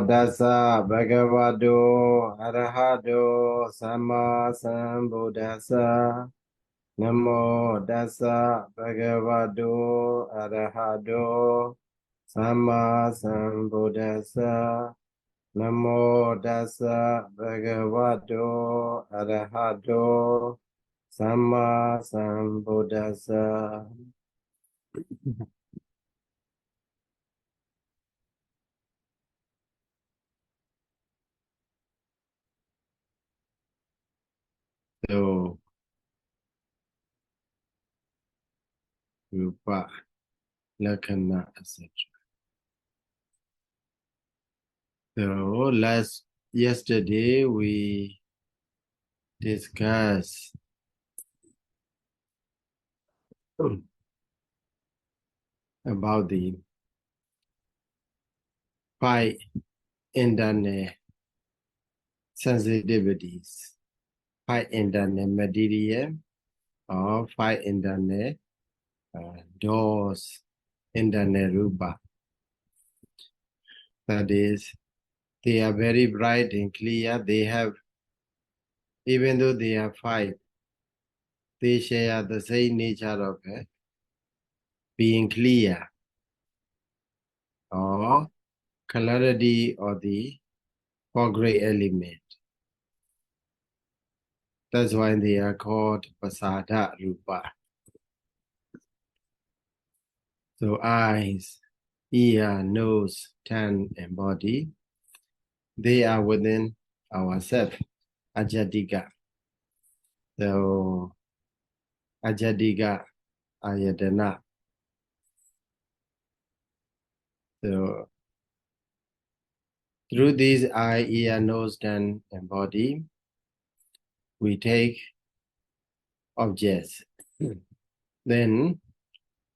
Tassa Bhagavato Arahato Samma Sambuddhassa. Namo Tassa Bhagavato Arahato Samma Sambuddhassa. Namo Tassa Bhagavato Arahato Samma Sambuddhassa. So, Rupa, Lakkhana, etc. So, yesterday we discussed about the 5 internal sensitivities, 5 internal material, or 5 internal doors, internal rupa. That is, they are very bright and clear. They have, even though they are 5, they share the same nature of being clear, or clarity of the 4 great element. That's why they are called Pasada Rupa. So eyes, ear, nose, tongue, and body, they are within ourselves, Ajatika. So Ajatika Ayatana. So through these eye, ear, nose, tongue, and body, we take objects. Then,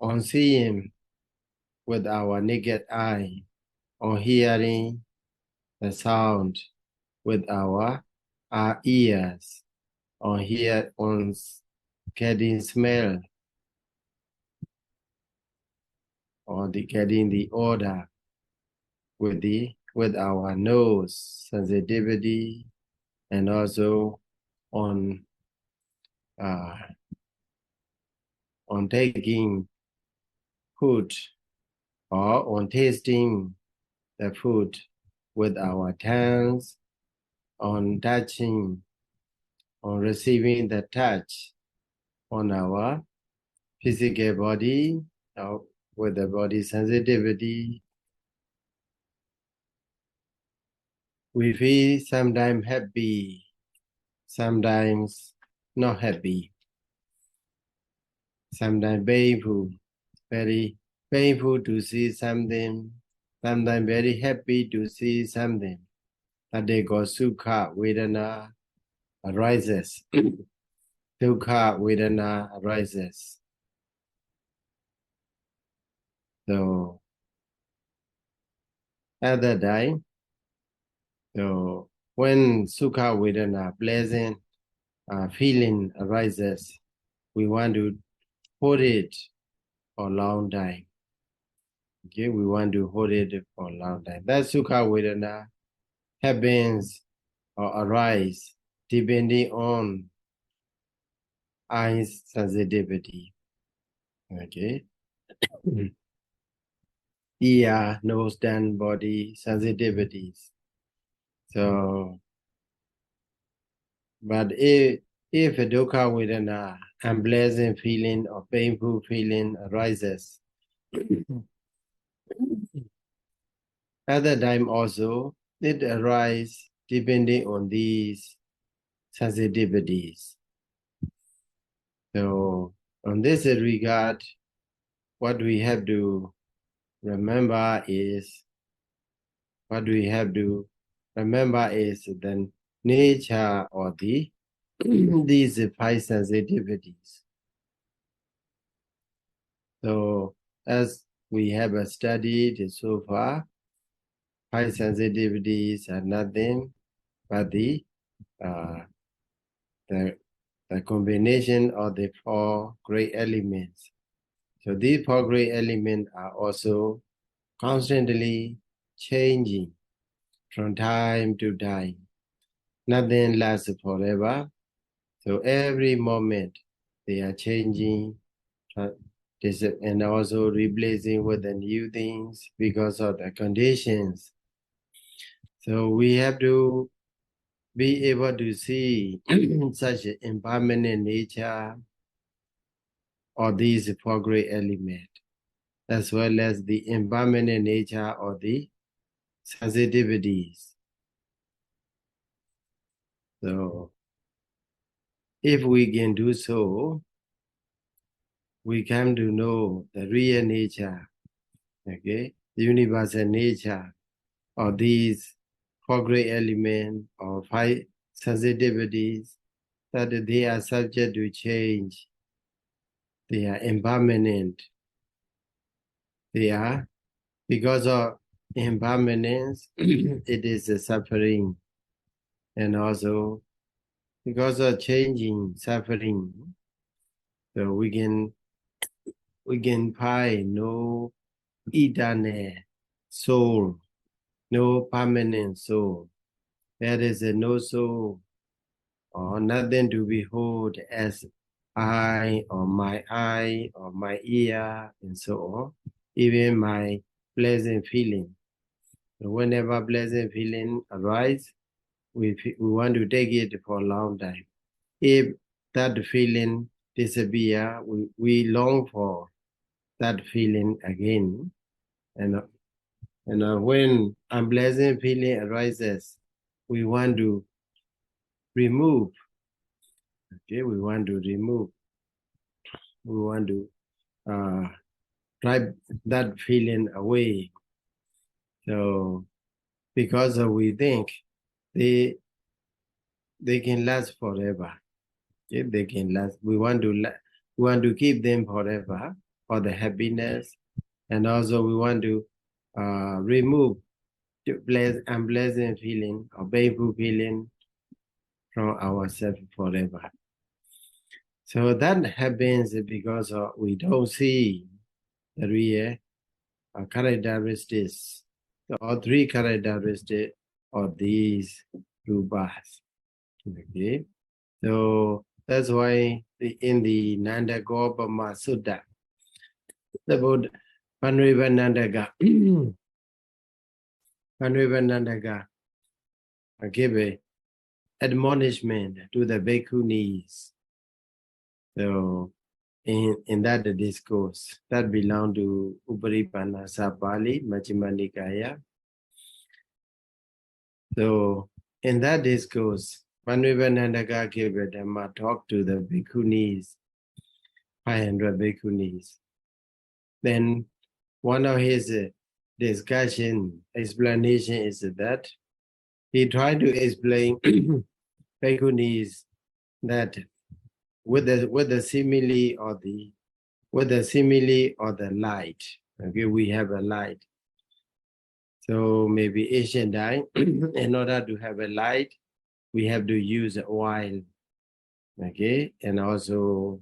on seeing with our naked eye, on hearing the sound with our ears, on getting smell, or getting the odor with our nose sensitivity, and also on taking food, or on tasting the food with our tongues, on touching, on receiving the touch on our physical body, with the body sensitivity. We feel sometimes happy, sometimes not happy, sometimes painful, very painful to see something, sometimes very happy to see something. That they call Sukha Vedana arises. Dukha Vedana arises. So at that time, so when Sukha Vedana, pleasant feeling arises, we want to hold it for a long time. Okay, we want to hold it for a long time. That Sukha Vedana happens or arise depending on eyes sensitivity. Okay. Ear, nose, tongue, body sensitivities. So, but if a dukkha vedana, unpleasant feeling or painful feeling arises, at that time also, it arises depending on these sensitivities. So, on this regard, what we have to remember is the nature of these 5 sensitivities. So, as we have studied so far, 5 sensitivities are nothing but the combination of the 4 great elements. So these 4 great elements are also constantly changing, from time to time. Nothing lasts forever. So every moment they are changing and also replacing with the new things because of the conditions. So we have to be able to see such an impermanent nature of these four great elements, as well as the impermanent nature of the sensitivities. So if we can do so, we come to know the real nature, okay, the universal nature of these four great elements or five sensitivities, that they are subject to change. They are impermanent. They are, because of impermanence, it is a suffering. And also, because of changing, suffering, so we can find no eternal soul, no permanent soul. There is a no soul or nothing to behold as eye or my ear and so on, even my pleasant feeling. So whenever pleasant feeling arises, we want to take it for a long time. If that feeling disappear, we long for that feeling again. And when unpleasant feeling arises, we want to remove. Okay, we want to remove. We want to drive that feeling away. So because we think they can last forever. Okay, they can last. We want to keep them forever for the happiness, and also we want to remove the unpleasant feeling or painful feeling from ourselves forever. So that happens because we don't see the real characteristics, or three characteristics of these rupas. Okay, so that's why in the Nanda Gopama Sutta, the Buddha Panrivanandaka give a admonishment to the bhikkhunis. So in that discourse that belong to Uparipana Sapali, Majjhima Nikaya. So in that discourse, Panrivanandaka gave a Dhamma talk to the bhikkhunis, 500 bhikkhunis. Then one of his explanation is that he tried to explain bhikkhunis that with the simile or the light. Okay, we have a light. So maybe ancient time, in order to have a light, we have to use oil. Okay, and also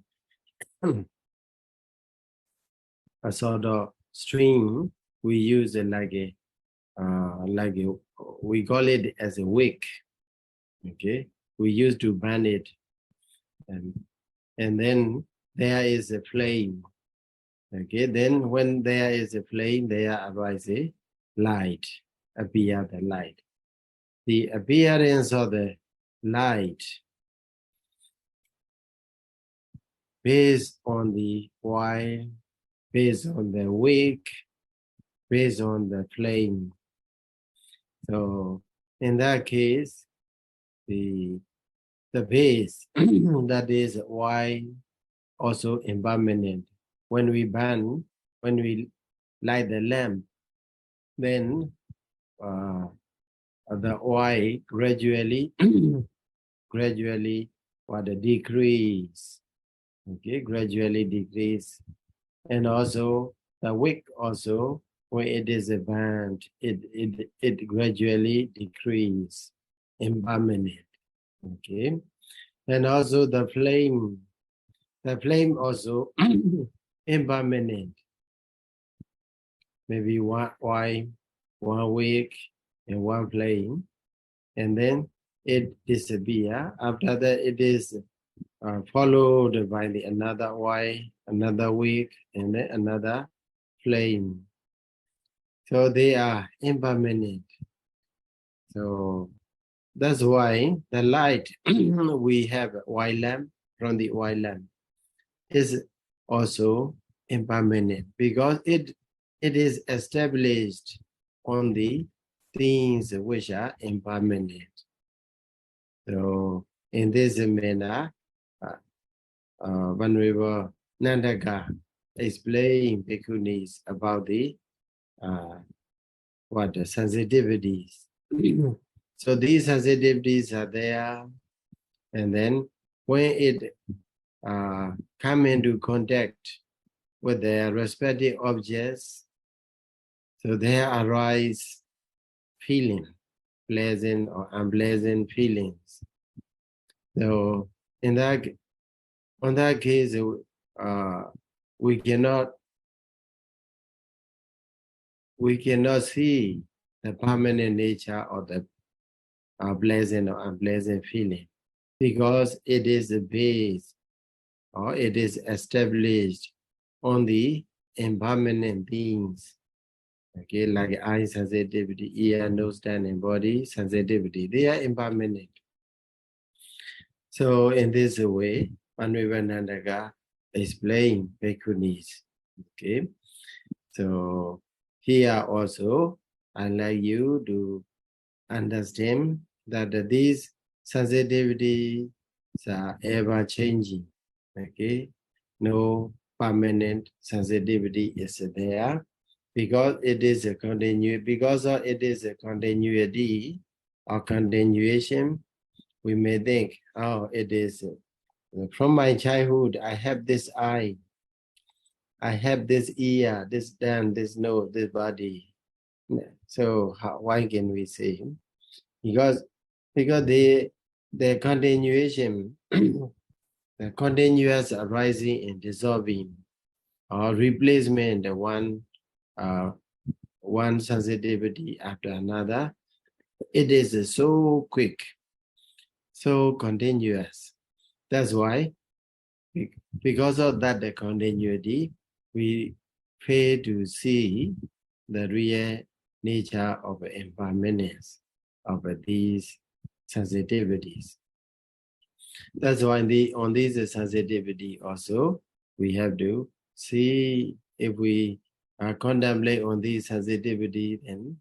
a sort of string we use like a we call it as a wick. Okay, we used to burn it, and then there is a flame. Okay, then when there is a flame, there arises a light, appear the light. The appearance of the light based on the oil, based on the wick, based on the flame. So in that case, the base that is oil also impermanent. When we light the lamp, then the oil gradually decrease. Okay, gradually decrease. And also the wick also, when it is burnt, it gradually decrease, impermanent. Okay, and also the flame also impermanent. Maybe one week, in one plane, and then it disappear. After that, it is followed by another another week, and then another flame. So they are impermanent. So that's why the light we have white lamp from the white lamp is also impermanent because it is established on the things which are impermanent. So in this manner, Venerable Nandaka explained Bhikkhunis about the the sensitivities. So these sensitivities are there, and then when it come into contact with their respective objects, so there arise feeling, pleasant or unpleasant feelings. So in that case, we cannot see the permanent nature of the pleasant or unpleasant feeling because it is based or it is established on the impermanent things. Okay, like eye sensitivity, ear, nose, tongue, and body sensitivity, they are impermanent. So in this way, Manvivanandaka explained Bhikkhunis. Okay, so here also I'd like you to understand that these sensitivities are ever changing. Okay, no permanent sensitivity is there because it is a continuity or continuation. We may think, oh, it is from my childhood. I have this eye, I have this ear, this tongue, this nose, this body. So why can we say? Because the continuation, the continuous arising and dissolving, or replacement, one sensitivity after another, it is so quick, so continuous. That's why, because of that, the continuity, we fail to see the real nature of impermanence of these sensitivities. That's why on this sensitivity also, we have to see if we contemplate on this sensitivity, then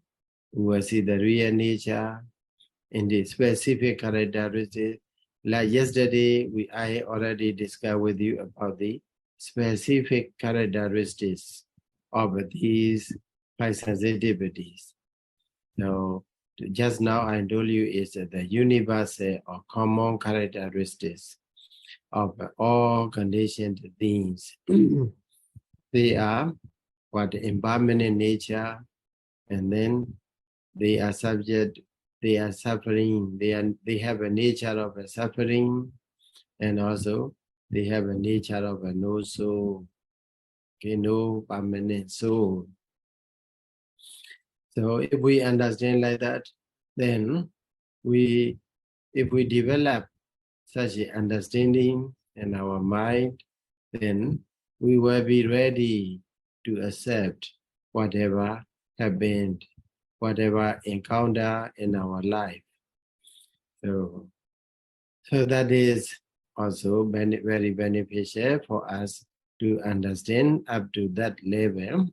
we will see the real nature in the specific characteristics. Like yesterday, I already discussed with you about the specific characteristics of these five sensitivities. So just now I told you is the universal or common characteristics of all conditioned things. They are impermanent nature, and then they are subject, they are suffering, they have a nature of a suffering, and also they have a nature of a no soul, okay, no permanent soul. So if we understand like that, then if we develop such an understanding in our mind, then we will be ready to accept whatever happened, whatever encounter in our life. So that is also very beneficial for us to understand up to that level.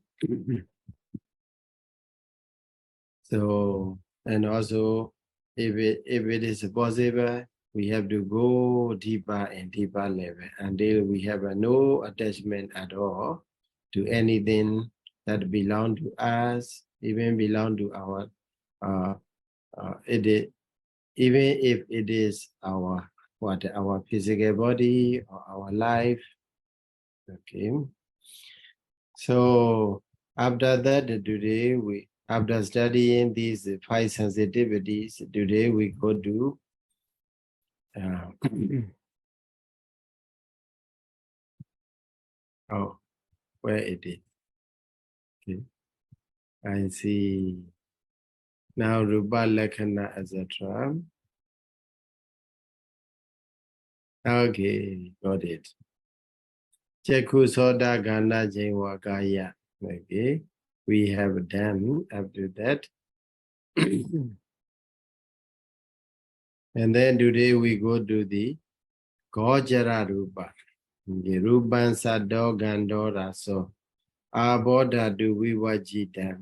So, and also, if it is possible, we have to go deeper and deeper level until we have no attachment at all to anything that belong to us, even belong to our, even if it is our physical body or our life. Okay. So after that, today after studying these five sensitivities, today we go to oh, where it is. Okay. I see Now Rupa Lakhana, etc. Okay, got it. Chekhu Soda Gana Jaywakaya. Okay, we have done up to that. And then today we go to the Gojara Rupa. The Rupan Sado Gandora. So Aboda do we wajita.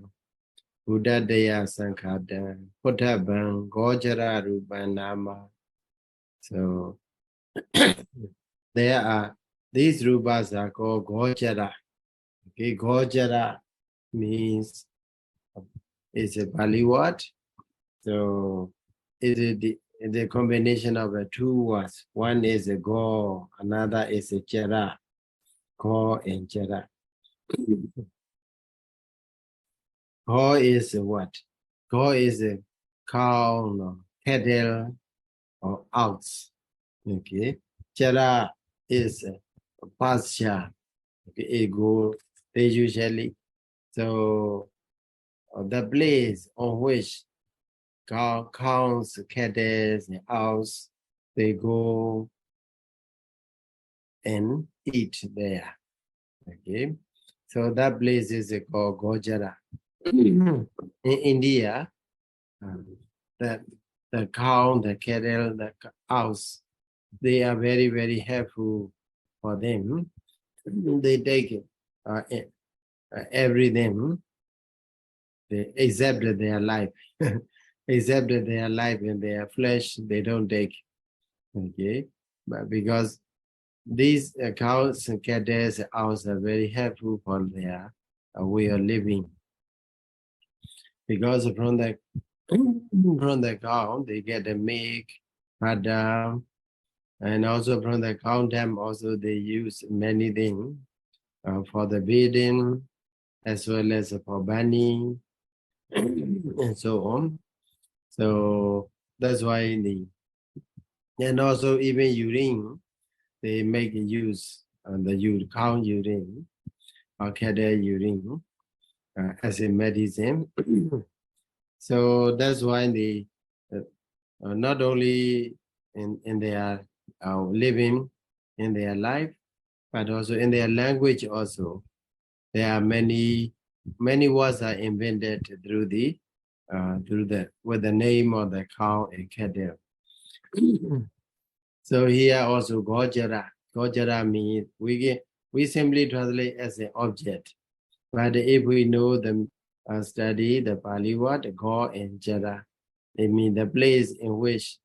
Buddha Daya Sankada. Puttaban Gojara Rupa Nama. So there are these rupas are called Gojara. Okay, Gojara means it's a Pali word. So it is the combination of the two words. One is a go, another is a chera. Go and chera. Go is a what? Go is a cow, no, cattle, or ox. Okay. Chera is a pasture. Okay, ego. They usually so the place on which cows, cattle, and owls, they go and eat there. Okay, so that place is called Gojara. In India, the cow, the cattle, the owls, they are very, very helpful for them. They take everything, except their life. Except their life and their flesh, they don't take. Okay, but because these cows and cattle owls are very helpful for their way of living. Because from the cow, they get the milk, butter, and also from the cow dam, also they use many things for the bedding, as well as for bunny, and so on. So that's why and also even urine, they make use the cow urine or cattle urine as a medicine. So that's why they not only in their living in their life, but also in their language also. There are many words are invented through the with the name of the cow and cattle. So here also Gojara. Gojara means we simply translate as an object. But if we know the study the Pali word Go and Jara, it means the place in which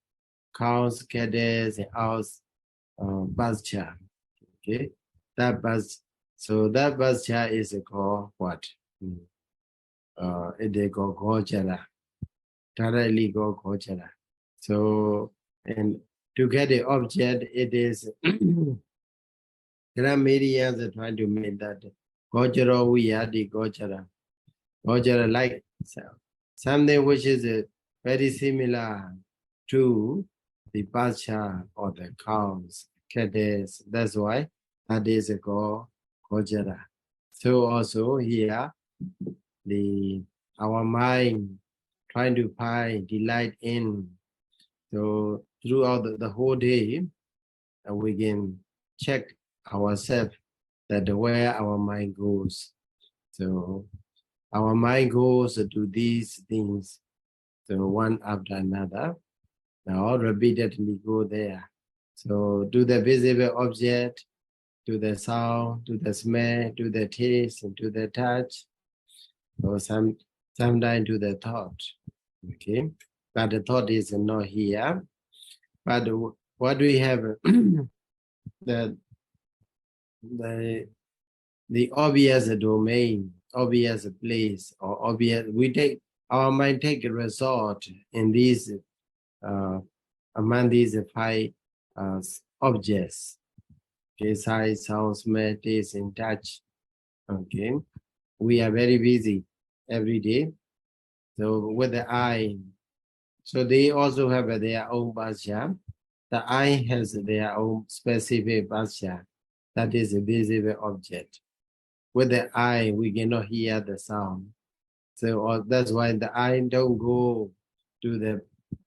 cows, cattle, and owls pasture. Okay, so that pasture is called what? It is called Gojara. Directly called Gojara. So and to get the object, it is grammarians are trying to make that Gojara Viyadi Gojara. Gojara like something which is very similar to the pasture or the cows, cattle. That's why that is called Gojara. So also here, our mind trying to find delight in. So throughout the whole day, we can check ourselves that where our mind goes. So our mind goes to these things, so one after another. Now repeatedly go there. So to the visible object, to the sound, to the smell, to the taste, and to the touch, or sometimes to the thought. Okay, but the thought is not here. But what we have, the obvious domain, obvious place, or obvious, our mind take a resort in these among these five objects. Okay, sight, sound, smell, taste, and touch. Okay, we are very busy every day. So with the eye, so they also have their own bhasha. The eye has their own specific bhasha. That is a visible object. With the eye, we cannot hear the sound. So that's why the eye don't go to the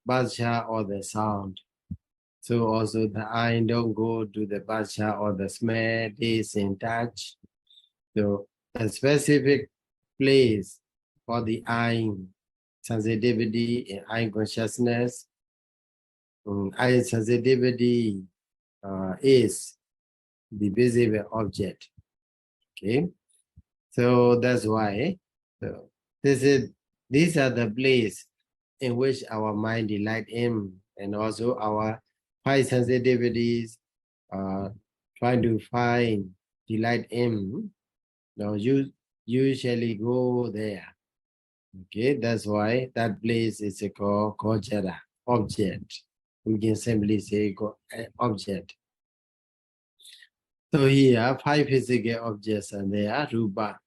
bharsha or the sound. So also the eye don't go to the bharsha or the smell, taste, and touch. So a specific place for the eye sensitivity and eye consciousness. Eye sensitivity is the visible object. Okay, so that's why. So these are the place in which our mind delight in, and also our five sensitivities trying to find delight in. Now you usually go there. Okay, that's why that place is called Gojara, object. We can simply say object. So here, five physical objects are there: Rupa,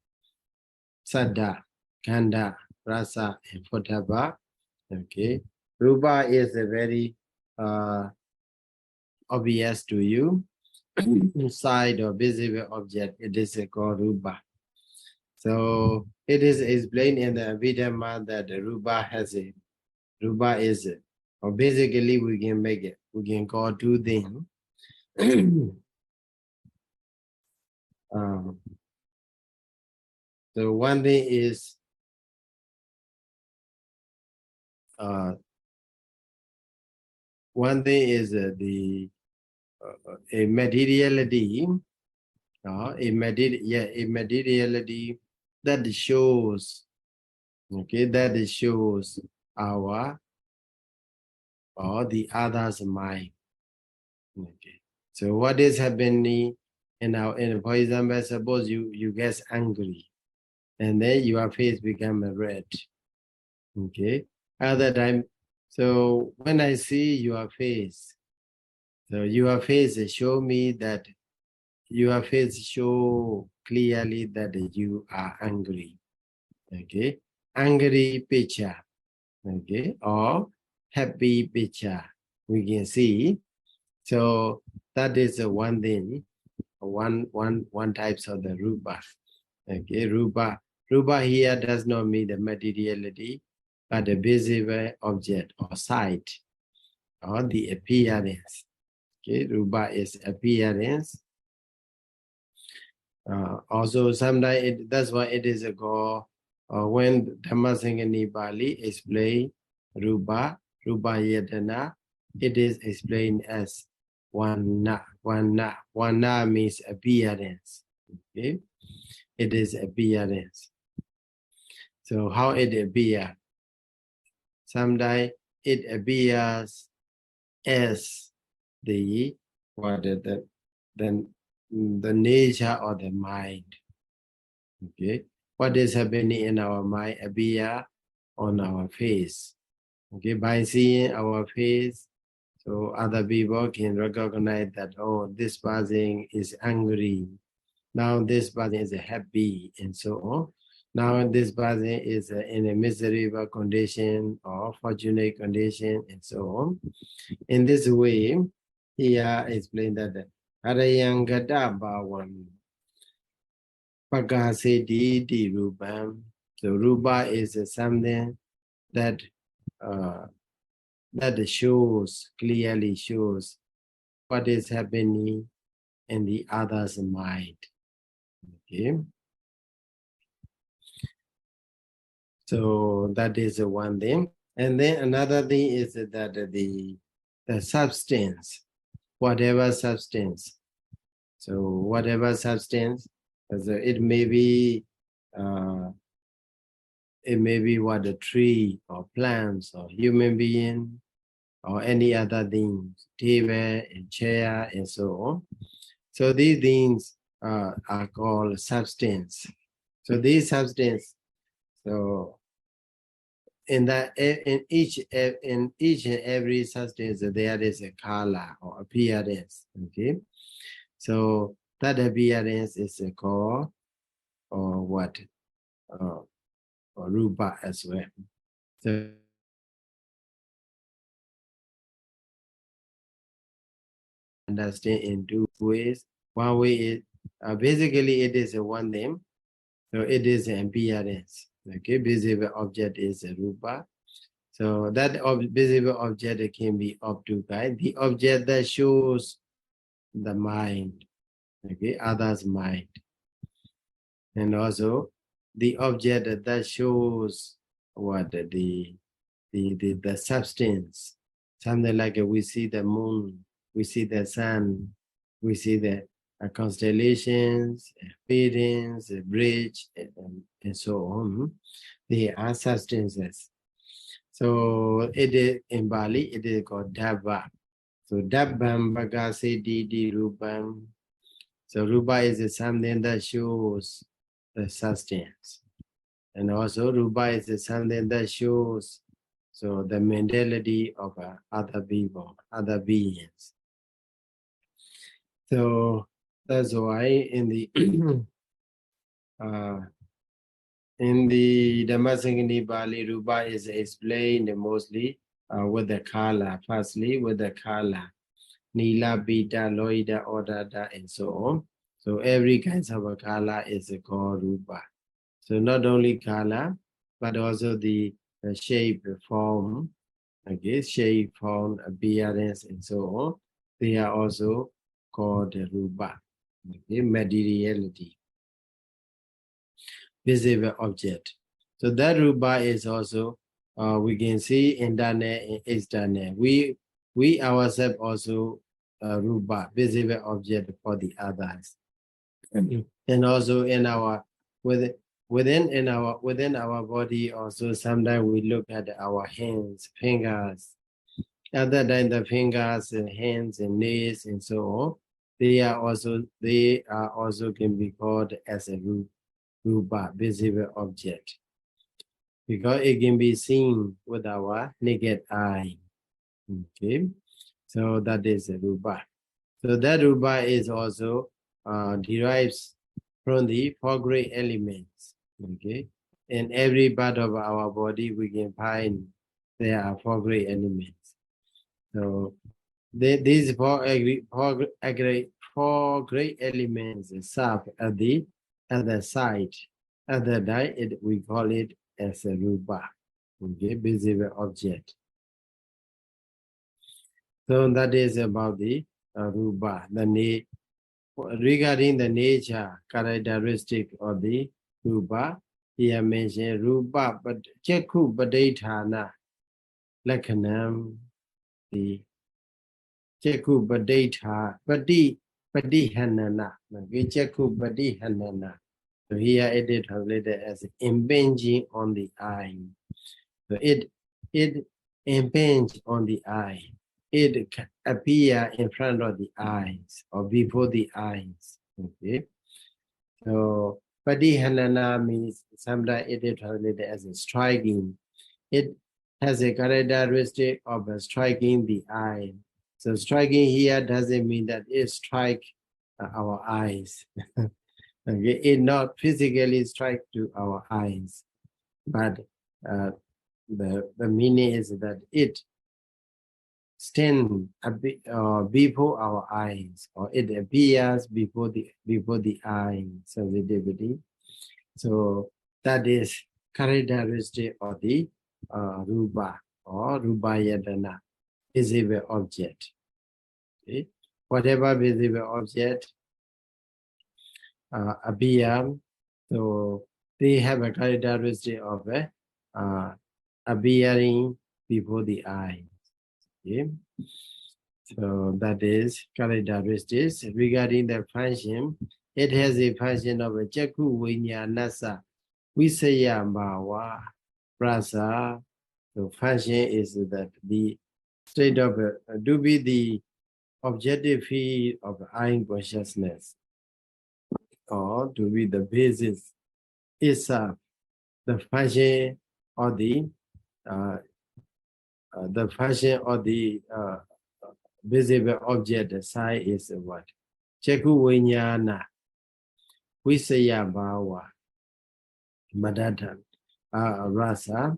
Saddha, Gandha, Rasa, and Potaba. Okay, Rupa is a very obvious to you. Side or visible object, it is called Rupa. So it is explained in the Abhidhamma that the Rupa has a Rupa is, or basically we can make it, we can call two things. So one thing is the a materiality, a materiality that shows, okay, that shows our or the other's mind. Okay, so what is happening for example, suppose you get angry, and then your face become red. Okay, other time, so when I see your face, so your face show me that your face show clearly that you are angry. Okay, angry picture. Okay, or happy picture we can see. So that is one thing, one types of the rupa. Okay, rupa here does not mean the materiality, but the visible object or sight or the appearance. Okay, rupa is appearance. Also, sometimes that's why it is called when Dhammasangani Pali explain rupa yatana, it is explained as Wana means appearance. Okay, it is appearance. So how it appears? Sometimes it appears as the nature of the mind. Okay, what is happening in our mind appear on our face. Okay, by seeing our face, so other people can recognize that, oh, this person is angry. Now this person is happy, and so on. Now this person is in a miserable condition or fortunate condition, and so on. In this way, here explained that Arayangata Bhavan Pakaseti di Rupam. So Rupa is something that that shows, clearly shows what is happening in the other's mind. Okay. So that is one thing. And then another thing is that the substance, whatever substance. So whatever substance, it may be what a tree or plants or human being or any other things, table and chair and so on. So these things are called substance. So these substance, so in each and every substance there is a color or appearance. Okay, so that appearance is called or what or rupa as well. So understand in two ways. One way is basically it is a one name, so it is an appearance. Okay, visible object is a Rupa. So that visible object can be Obdukai, the object that shows the mind, okay, others' mind. And also the object that shows what the substance. Something like we see the moon, we see the sun, we see the constellations, feedings, bridge, and so on. They are substances. So it is in Bali, it is called Dabba. So Dabbam Bhagase Didi Rupam. So Rupa is something that shows the substance. And also Rupa is something that shows so the mentality of other people, other beings. So that's why in the Dhammasangani Bali, Rupa is explained mostly with the color. Firstly, with the color, Nila, Beta, Loida, Odada, and so on. So every kind of a color is called Rupa. So not only color, but also the shape, form, okay, shape, form, appearance, and so on. They are also called Rupa, okay, materiality, visible object. So that Rupa is also, we can see internal and external. We ourselves also Rupa, visible object for the others. And also in our within our body also sometimes we look at our hands, fingers, other than the fingers and hands and nails and so on. They are also can be called as a rupa, visible object, because it can be seen with our naked eye. Okay, so that is a rupa. So that rupa is also derives from the four great elements. Okay, in every part of our body we can find there are four great elements. So these four great elements serve at the side. At the die, we call it as a rupa, okay, visible object. So that is about the rupa. Regarding the nature, characteristic of the rupa, here mentioned rupa, but chakku padaithana, lakhanam, the chakku padaitha, padihanana, okay, chakku padihanana. So here it is translated as impinging on the eye. So it impinges on the eye. It appears in front of the eyes or before the eyes. Okay. So padihanana means sometimes it is translated as a striking. It has a characteristic of striking the eye. So striking here doesn't mean that it strikes our eyes. Okay, it not physically strike to our eyes, but the meaning is that it stands before our eyes, or it appears before the eye sensitivity. So that is characteristic of the rupa or rubayadana, visible object. Okay? Whatever visible object appear, so they have a characteristic of appearing before the eye. Okay? So that is characteristics. Regarding the function, it has a function of a chakku vinyanasa, visaya bhava, prasa. The function is that the state of to be the objective field of eye consciousness, or to be the basis is the function of the visible object. The sign is what? Chakku vinyana, visaya bhava, madata, rasa.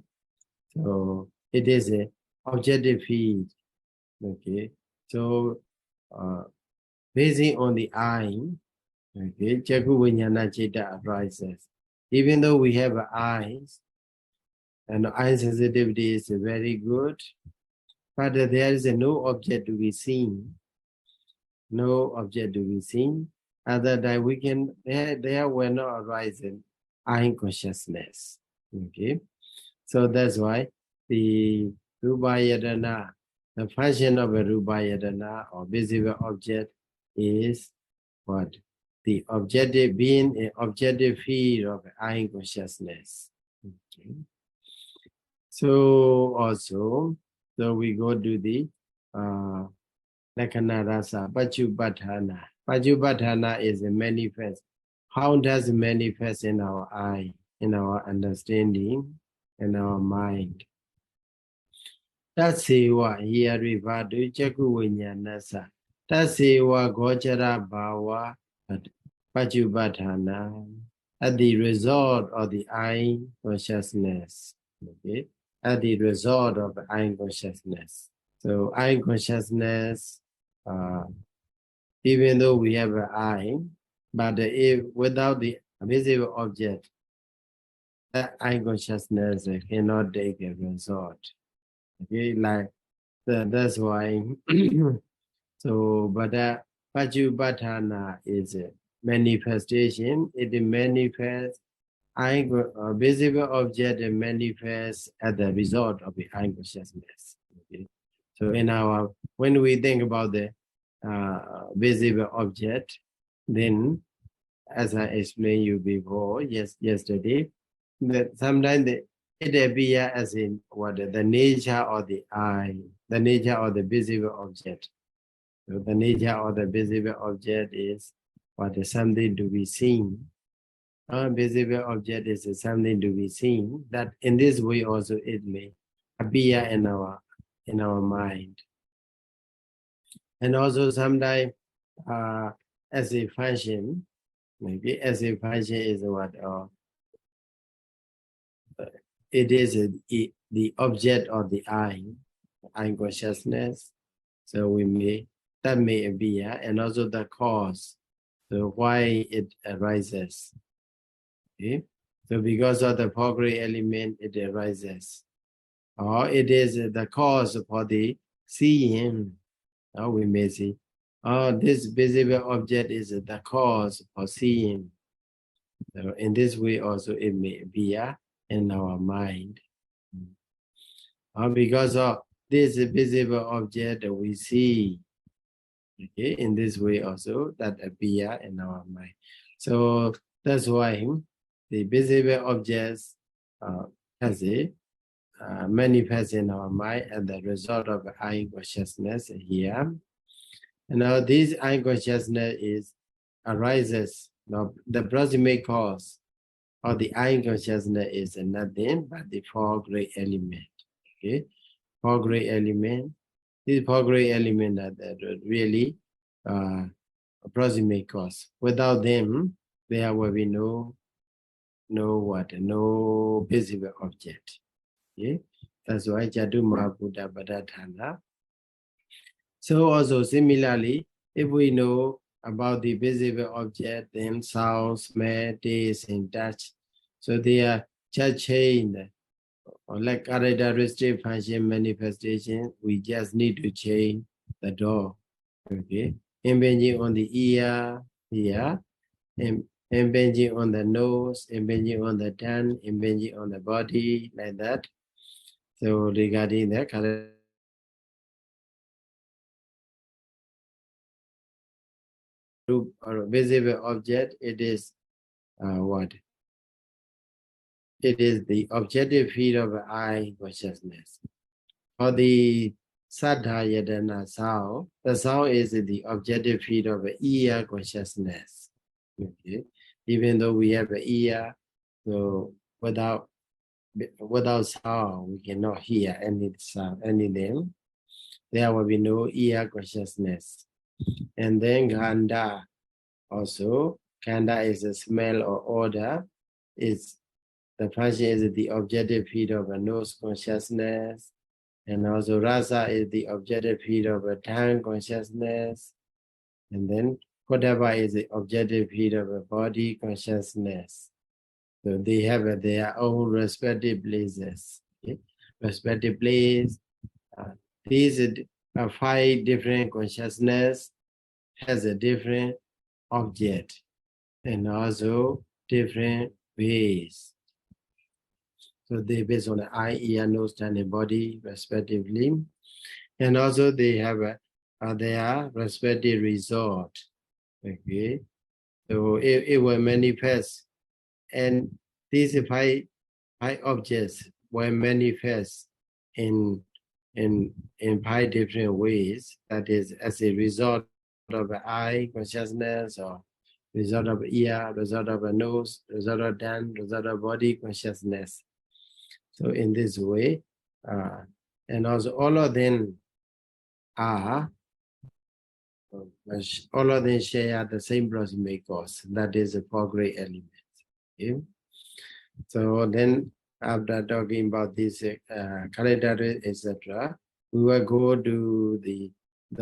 So it is a objective field. Okay. So basing on the eye, okay, chakku vinyana chitta arises. Even though we have eyes, and eye sensitivity is very good, but there is no object to be seen. No object to be seen. Other than we can, there will not arise in eye consciousness. Okay, so that's why the Rūpayadana, the function of a Rūpayadana or visible object is what? The objective being an objective field of eye consciousness. Okay. So also, so we go to the Lakkhana Rasa, Paccupatthana. Paccupatthana is a manifest. How does it manifest in our eye, in our understanding, in our mind? Tasewa Hiyarivadu Chaku Vinyanasa. Tasewa Gochara Bhava Paccupatthana. At the result of the eye consciousness. Okay? At the result of the eye consciousness. So eye consciousness, even though we have an eye, but if without the visible object, that eye consciousness cannot take a result. Okay, like that's why. So, but that Paccupatthana is a manifestation. It manifests eye visible object manifests as the result of the eye consciousness. Okay? So in our when we think about the visible object, then as I explained you before, yesterday, that sometimes it appears as in what the nature of the eye, the nature of the visible object. So the nature of the visible object is what is something to be seen. Visible object is something to be seen. That in this way also it may appear in our mind. And also sometimes as a function, maybe as a function is what it is the object of the eye consciousness. So that may appear, and also the cause, so why it arises. Okay? So because of the foreground element, it arises. Or it is the cause for the seeing. We may see, this visible object is the cause for seeing. So in this way also it may appear in our mind. Because of this visible object that we see, okay, in this way also that appear in our mind. So that's why the visible objects has a manifest in our mind as the result of eye consciousness here. And now this eye consciousness arises. Now the proximate cause of the eye consciousness is nothing but the four great elements. Okay, four great elements. These four great elements are really proximate cause. Without them, there will be no visible object. Okay, that's why Jatu Mahabuddha Bhadatthana. So also similarly, if we know about the visible object, then sound, smell, taste, and touch, so they are just chained, or like characteristic function manifestation. We just need to change the door. Okay, impinging on the ear here, impinging on the nose, impinging on the tongue, impinging on the body, like that. So regarding the characteristic or visible object, it is what? It is the objective field of eye consciousness. For the Saddha Yadana sound, the sound is the objective field of ear consciousness. Okay, even though we have an ear, so without sound, we cannot hear any sound, anything. There will be no ear consciousness. And then Gandha also, Gandha is a smell or odor. The function is the objective field of a nose consciousness. And also Rasa is the objective field of a tongue consciousness. And then Kodava is the objective field of a body consciousness. So they have their own respective places. Okay? Respective place. These 5 different consciousness has a different object and also different ways. So they based on the eye, ear, nose, tongue, and body respectively. And also they have their respective resort. Okay. So it will manifest, and these 5 objects will manifest in 5 different ways. That is, as a result of the eye consciousness, or result of ear, result of a nose, result of tongue, result of body consciousness. So in this way, and also all of them are, all of them share the same proximate cause. That is the 4 great elements. Okay? So then, after talking about this character, etc., we will go to the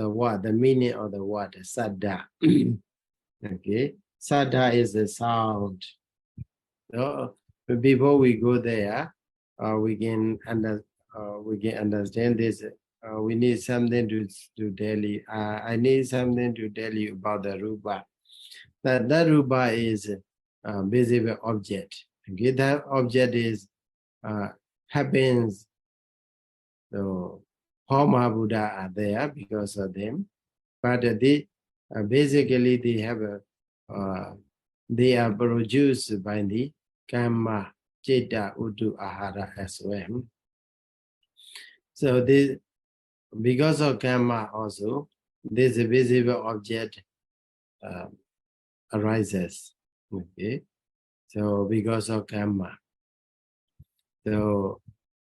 word, the meaning of the word Saddha. Okay, Saddha is the sound. So before we go there, we can understand this. We need something to tell you. I need something to tell you about the Rupa. That Rupa is a visible object. Okay, that object is happens. So Homa Buddha are there because of them, but they basically they are produced by the Kama, Chitta, Udu, Ahara as well. So this, because of Kama also, this visible object arises. Okay, so because of Kama, so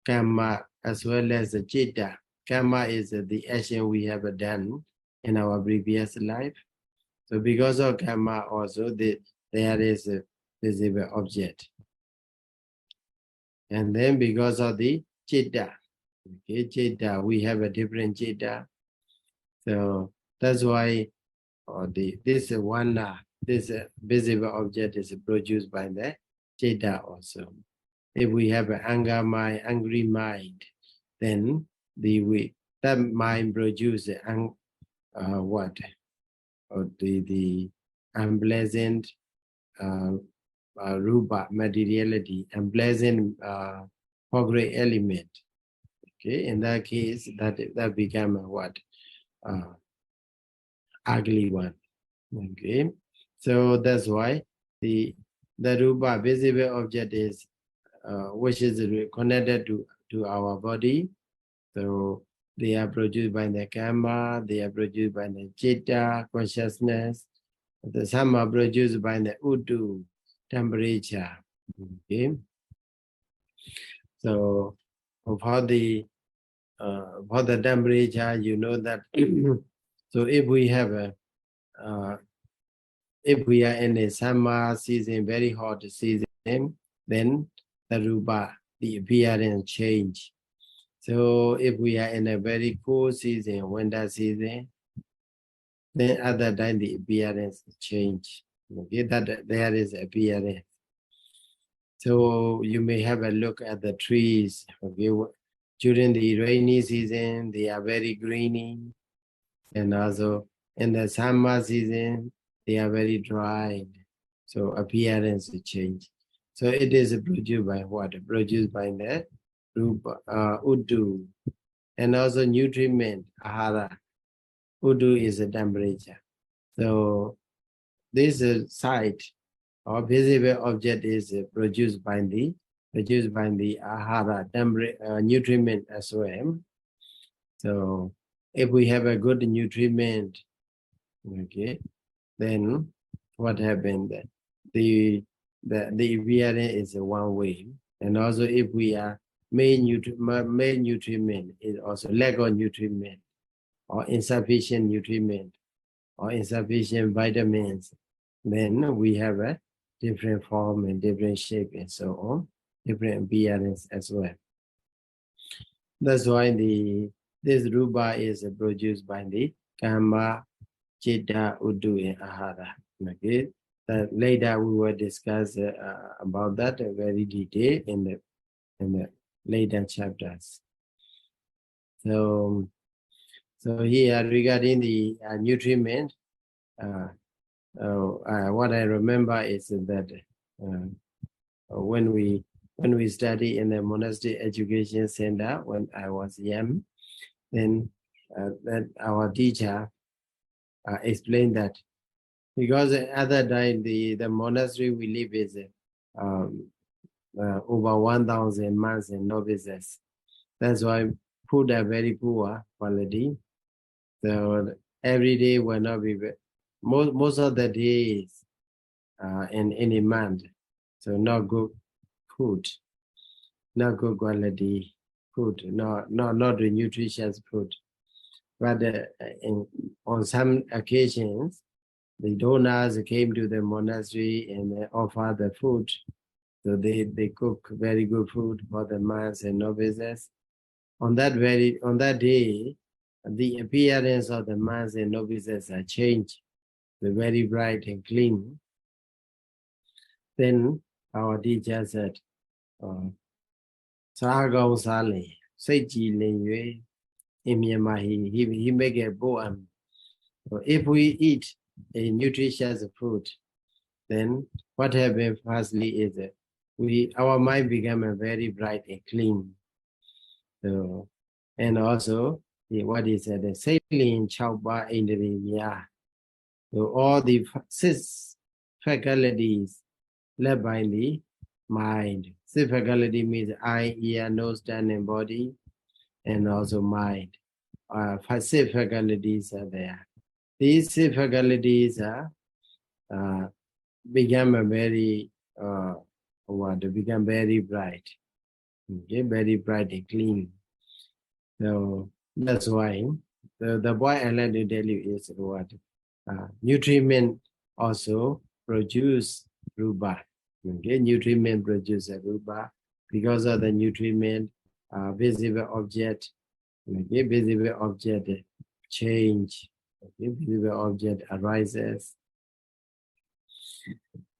Kama as well as the Chitta. Kama is the action we have done in our previous life. So because of Kama also, there is a visible object. And then because of the Chitta, okay, Chitta, we have a different Chitta. So that's why this visible object is produced by the Chitta also. If we have an anger mind, angry mind, then that mind produces what? Or the unpleasant rupa, materiality, unpleasant great element. Okay, in that case, that become a what? Ugly one. Okay, so that's why the rupa, visible object, is which is connected to our body. So they are produced by the Kama, they are produced by the Chitta, consciousness. Some are produced by the Udu, temperature. Okay. So for the temperature, you know that. So if we have if we are in a summer season, very hot season, then the rupa, the appearance change. So if we are in a very cold season, winter season, then at that time the appearance change. Okay, that there is appearance. So you may have a look at the trees. Okay, during the rainy season, they are very greeny, and also in the summer season, they are very dry. So appearance change. So it is produced by what? Produced by the rupa, udu, and also nutriment, ahara. Udu is a temperature. So this sight or visible object is produced by the ahara, nutriment as well. So if we have a good nutriment, okay, then what happened? The appearance is one way, and also if we are main nutriment is also lack of nutriment or insufficient nutriment or insufficient vitamins, then we have a different form and different shape and so on, different appearance as well. That's why this rupa is produced by the Kama, Chitta, Udu, and Ahara. Okay? that later we will discuss about that very detail in the later chapters. So here regarding the nutriment, what I remember is that when we study in the monastery education center when I was young, then that our teacher explained that because at that time the monastery we live is over 1,000 monks and novices. That's why food are very poor quality. So every day will not be most of the days in any month. So not good food, not good quality food, not the nutritious food. But on some occasions, the donors came to the monastery and they offer the food. So they cook very good food for the monks and novices. On that day, the appearance of the monks and novices are changed. They're very bright and clean. Then our teacher said, Saragao Sale, Seiji Lin in Myanmar, he make a poem. So if we eat a nutritious food, then what happens firstly is that our mind become very bright and clean. So, and also what is it? The sailing chaupa indriya. So all the 6 faculties led by the mind. 6 faculty means eye, ear, nose, tongue, and body, and also mind. 6 faculties are there. These 6 faculties are become very bright. Okay, very bright and clean. So that's why the point I like to tell you is what nutriment also produce rupa. Okay, nutriment produce a rupa because of the nutriment visible object. Okay, visible object change. Okay, visible object arises.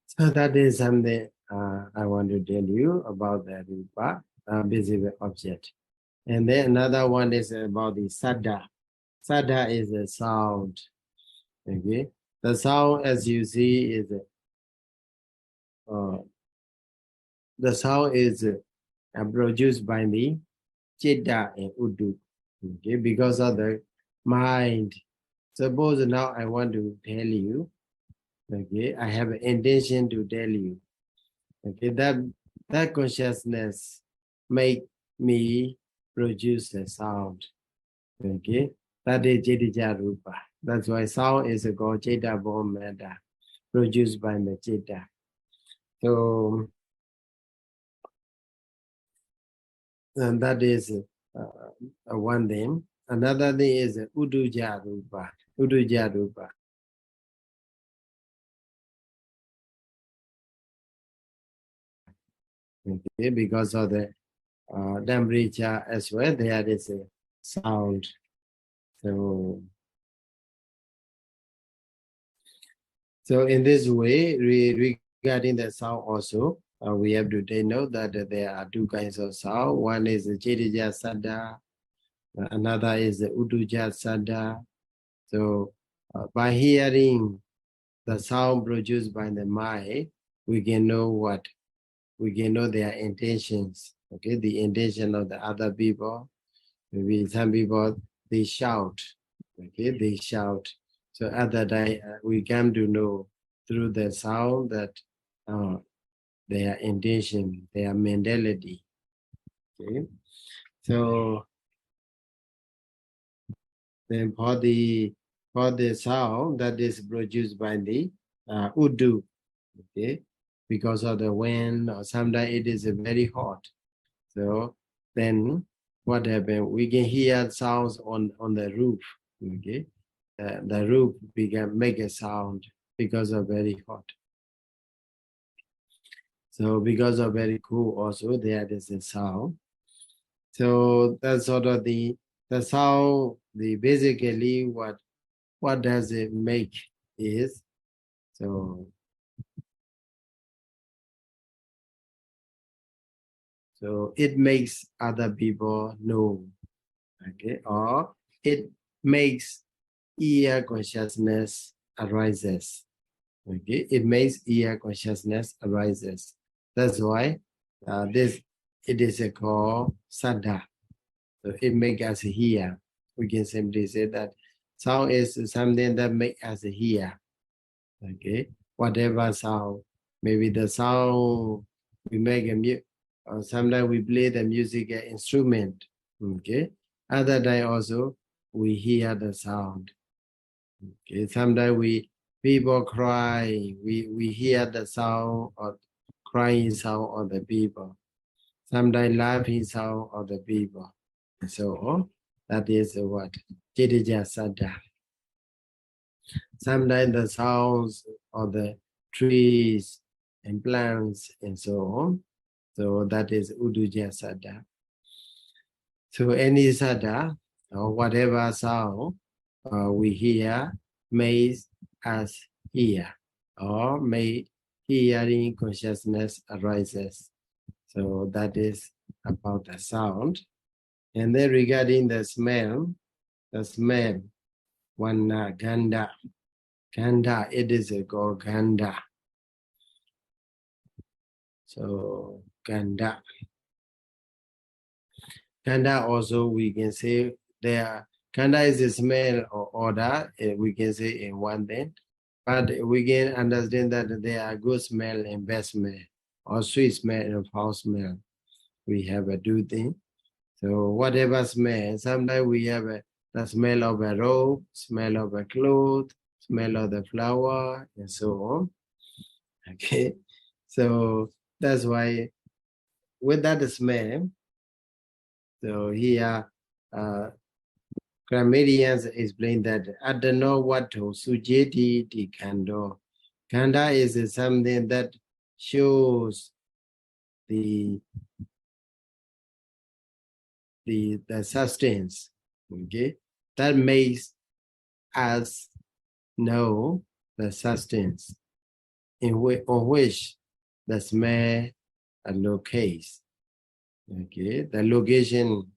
So that is something I want to tell you about the rupa, visible object. And then another one is about the sada. Sada is a sound. Okay, the sound, as you see, is the sound is produced by the chitta and udu. Okay, because of the mind. Suppose now I want to tell you. Okay, I have an intention to tell you. Okay, that consciousness make me produce a sound. Okay, that is Chitta Rupa. That's why sound is called Chitta Born Matter, produced by the Chitta. So, and that is one thing. Another thing is Uduja Rupa. Uduja Rupa. Okay, because of the temperature as well, there is a sound. So in this way, regarding the sound also, we have to take note that there are 2 kinds of sound. One is the Chedija Sada, another is the Uduja Sada. So by hearing the sound produced by the mind, we can know their intentions. Okay, the intention of the other people. Maybe some people they shout. Okay, they shout. So at that time, we come to know through the sound that their intention, their mentality. Okay, so then for the sound that is produced by the Udu, okay, because of the wind, or sometimes it is very hot. So then what happened? We can hear sounds on the roof. Okay, the roof make a sound because of very hot. So because of very cool also there is a sound. So that's sort of the sound. The basically what does it make is so So it makes other people know, okay, or it makes ear consciousness arises. Okay, it makes ear consciousness arises. That's why it is called sada. So it makes us hear. We can simply say that sound is something that makes us hear. Okay, whatever sound, maybe the sound we make a music, or sometimes we play the music instrument. Okay, other time also we hear the sound. Okay, sometimes people cry, we hear the sound or crying sound of the people. Sometimes laughing sound of the people. So that is what Chitija Sada. Sometimes the sounds of the trees and plants and so on. So that is Uduja Sada. So any Sada or whatever sound we hear makes us hear, or may hearing consciousness arises. So that is about the sound. And then regarding the smell, one ganda. Ganda, it is called ganda. So ganda. Ganda also we can say there. Ganda is a smell or odor, we can say in one thing. But we can understand that there are good smell and bad smell, or sweet smell and foul smell. We have a two thing. So whatever smell, sometimes we have the smell of a robe, smell of a cloth, smell of the flower, and so on. Okay, so that's why with that smell, so here grammarians explain that adano watu sujeti di kando. Kanda is something that shows the substance. Okay, that makes us know the substance on which the smell locates. Okay, the location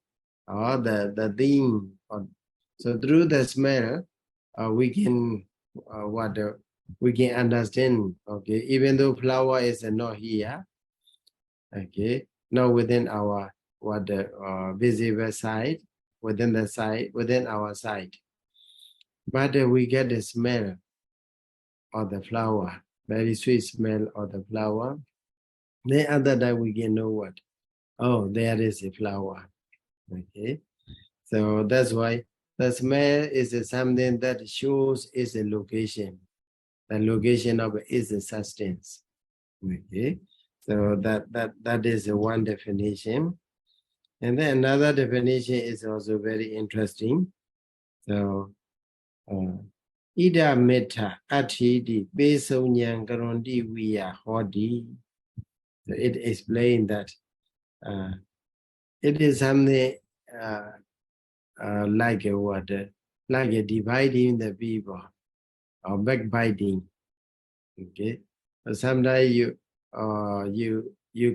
or the thing. So through the smell, we can we can understand. Okay, even though flower is not here. Okay, not within our visible side, within our side, but we get the smell of the flower, very sweet smell of the flower. Then other time we can know what, oh, there is a flower. Okay, so that's why the smell is something that shows is a location. The location of is a substance. Okay, so that is one definition. And then another definition is also very interesting. So, Ida metta atidi besonyan garondi viya hodi. So it explains that it is something like a what, like a dividing the people or backbiting. Okay, so sometimes you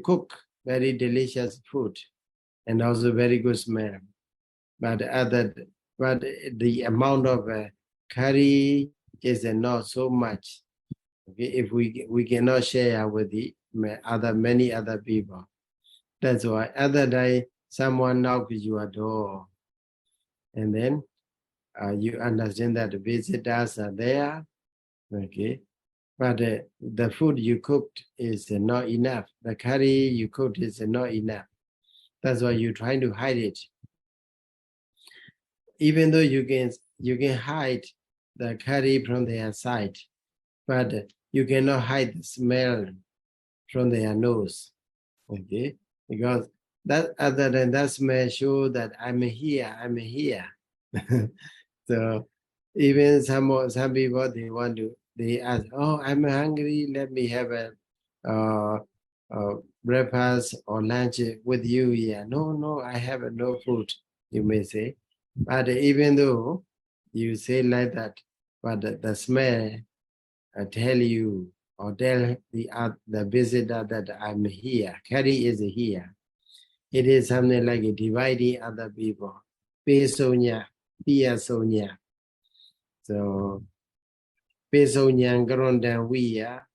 cook very delicious food and also very good smell, but the amount of curry is not so much. Okay, if we cannot share with the many other people, that's why other day someone knocks your door, and then you understand that the visitors are there. Okay, but the food you cooked is not enough. The curry you cooked is not enough. That's why you're trying to hide it. Even though you can hide the curry from their sight, but you cannot hide the smell from their nose. Okay, because that other than that smell show that I'm here. So even some people they ask, oh, I'm hungry, let me have a uh, breakfast or lunch with you here. No, I have no food, you may say. But even though you say like that, but the smell tell you or tell the visitor that I'm here. Curry is here. It is something like a dividing other people. Pesonya, Piasonya. So Pesonya Grondan we are,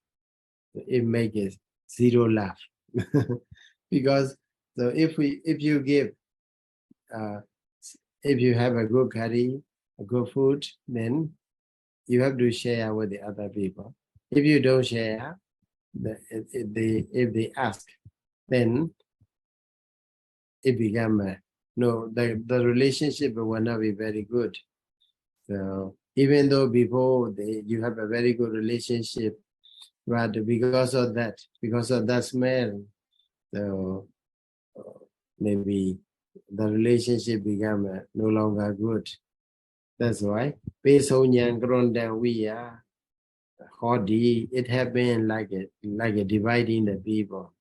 it makes it zero love. Because so if you give if you have a good curry, a good food, then you have to share with the other people. If you don't share, if they ask, then it become no, the relationship will not be very good. So even though before you have a very good relationship, but because of that smell, so maybe the relationship become no longer good. That's why Pesonyan Grondan we are Hodi, it happened like a dividing the people.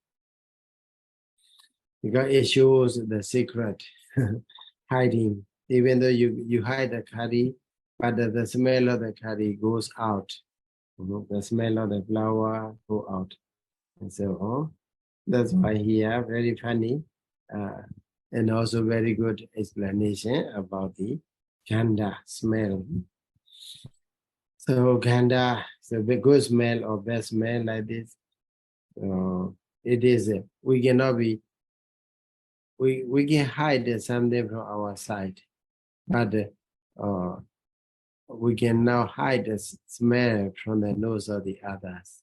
Because it shows the secret hiding. Even though you hide the curry, but the smell of the curry goes out. The smell of the flower go out. And so on. That's why here, very funny, and also very good explanation about the Ganda smell. So Ganda, so the good smell or bad smell like this. It is, we cannot be, we can hide something from our side, but we can now hide the smell from the nose of the others.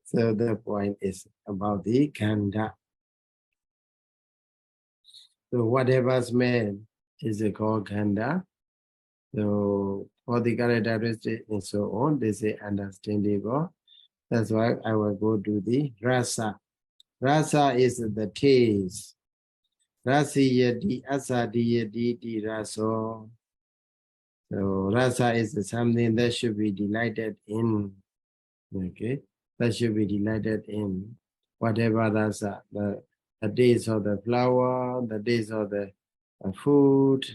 So the point is about the Ganda. So whatever smell is called Ganda. So for the characteristics and so on, they say understandable. That's why I will go to the Rasa. Rasa is the taste. Rasiyati asadiyati di raso. So rasa is something that should be delighted in. Okay, that should be delighted in. Whatever rasa, the taste of the flower, the taste of the food,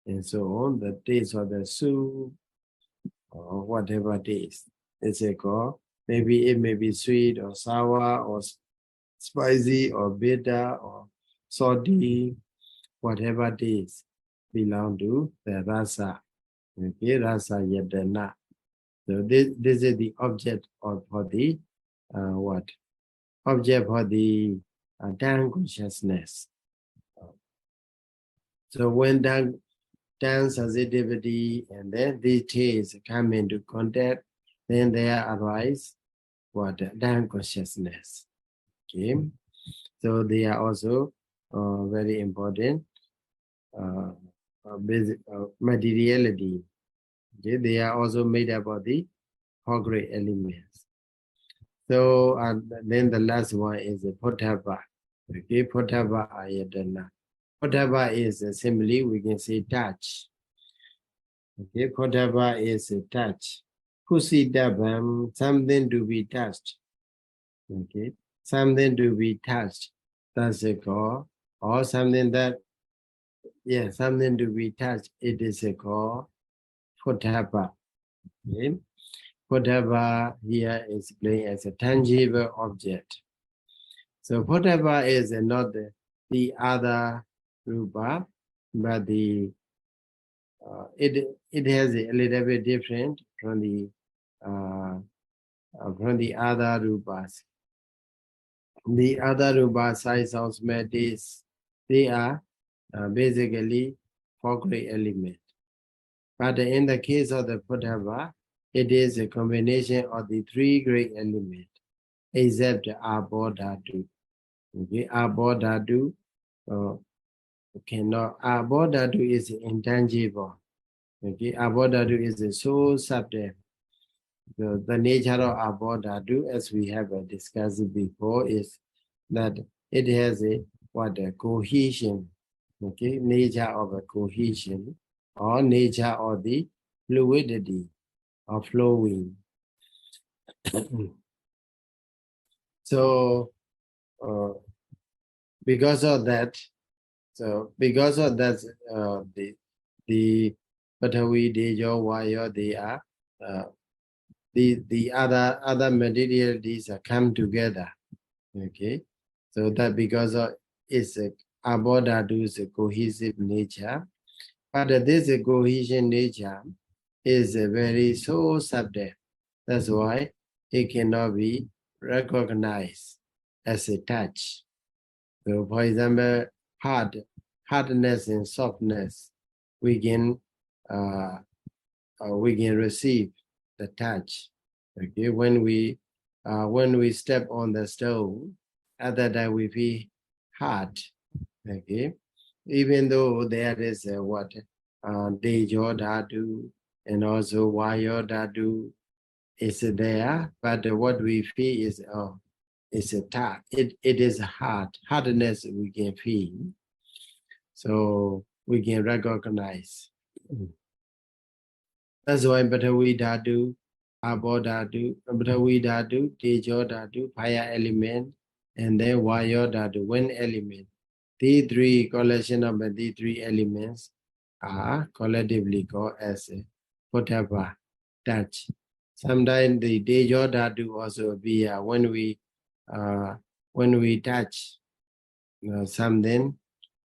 and so on, the taste of the soup, or whatever taste. It's called. Maybe it may be sweet or sour or spicy or bitter or salty, whatever taste belong to the rasa. Okay, rasa yadana. So this is the object for the what? Object for the dance consciousness. So when dance sensitivity and then these tastes come into contact, then there arise what? Dance consciousness. Okay, so they are also very important. Basic materiality. Okay, they are also made up of the four great elements. So then the last one is the potaba. Okay, potaba ayatana. Potaba is simply we can say touch. Okay, potaba is a touch. Kusidabam, something to be touched. Okay, something to be touched. That's a call. Or something that, yeah, something to be touched. It is a call. Potaba. Okay. Potaba here is playing as a tangible object. So potaba is not the other rupa, but it has a little bit different from the other rupas. The other rupa size of matters, they are basically four great elements. But in the case of the potaba, it is a combination of the three great elements, except abodhatu. Okay, abodhatu cannot. Abodhatu is intangible. Okay, abodhatu is so subtle. The nature of abodhatu, as we have discussed before, is that it has a cohesion. Okay, nature of a cohesion or nature of the fluidity of flowing. So because of that, the Patavi, Dejo, Vayo, they are the other materialities come together. Okay, so that because of is a Abodhatu is a cohesive nature, but this cohesion nature is a very so subtle. That's why it cannot be recognized as a touch. So, for example, hardness and softness, we can receive the touch. Okay, when we step on the stone, at that time we feel hard. Okay, even though there is a what Dejo Dhatu and also Vayo Dhatu is there, but what we feel is it's a touch. It is hardness we can feel, so we can recognize. That's why Batawi Dhatu, Abo Dhatu, Batawi Dhatu, Tejo Dhatu, fire element, and then Vayo Dhatu, wind element. These three collection of the three elements are collectively called as a Potapa, touch. Sometimes the Tejo Dhatu also appear when we touch something.